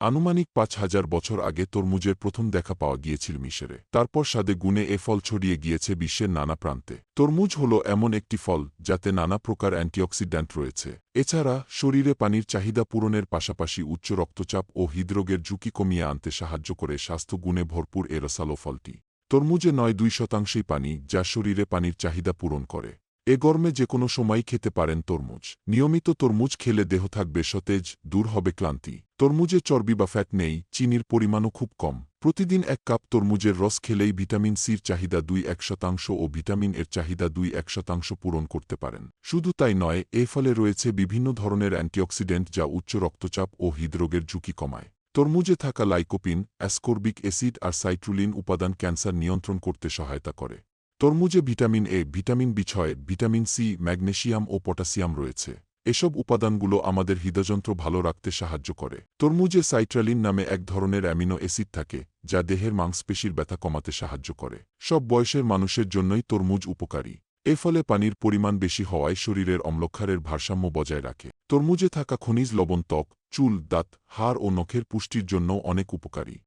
আনুমানিক ৫,০০০ বছর আগে তরমুজের প্রথম দেখা পাওয়া গিয়েছিল মিশরে। তারপর স্বাদে গুণে এ ফল ছড়িয়ে গিয়েছে বিশ্বের নানা প্রান্তে। তরমুজ হল এমন একটি ফল যাতে নানা প্রকার অ্যান্টিঅক্সিড্যান্ট রয়েছে। এছাড়া শরীরে পানির চাহিদা পূরণের পাশাপাশি উচ্চ রক্তচাপ ও হৃদরোগের ঝুঁকি কমিয়ে আনতে সাহায্য করে স্বাস্থ্য গুণে ভরপুর এ রসালো ফলটি। তরমুজে ৯-২% পানি, যা শরীরে পানির চাহিদা পূরণ করে। এ গরমে যেকোনো সময়ই খেতে পারেন তরমুজ। নিয়মিত তরমুজ খেলে দেহ থাকবে সতেজ, দূর হবে ক্লান্তি। তরমুজে চর্বি বা ফ্যাট নেই, চিনির পরিমাণও খুব কম। প্রতিদিন ১ কাপ তরমুজের রস খেলেই ভিটামিন সির চাহিদা ২-১% ও ভিটামিন এর চাহিদা ২-১% পূরণ করতে পারেন। শুধু তাই নয়, এ ফলে রয়েছে বিভিন্ন ধরনের অ্যান্টিঅক্সিডেন্ট যা উচ্চ রক্তচাপ ও হৃদরোগের ঝুঁকি কমায়। তরমুজে থাকা লাইকোপিন, অ্যাসকর্বিক অ্যাসিড আর সাইট্রুলিন উপাদান ক্যান্সার নিয়ন্ত্রণ করতে সহায়তা করে। তরমুজে ভিটামিন এ, ভিটামিন বি6, ভিটামিন সি, ম্যাগনেসিয়াম ও পটাশিয়াম রয়েছে। এসব উপাদানগুলো আমাদের হৃদযন্ত্র ভালো রাখতে সাহায্য করে। তরমুজে সাইট্রালিন নামে এক ধরনের অ্যামিনো অ্যাসিড থাকে, যা দেহের মাংসপেশির ব্যথা কমাতে সাহায্য করে। সব বয়সের মানুষের জন্যই তরমুজ উপকারী। এ ফলে পানির পরিমাণ বেশি হওয়ায় শরীরের অম্লক্ষারের ভারসাম্য বজায় রাখে। তরমুজে থাকা খনিজ লবণ ত্বক, চুল, দাঁত, হাড় ও নখের পুষ্টির জন্যও অনেক উপকারী।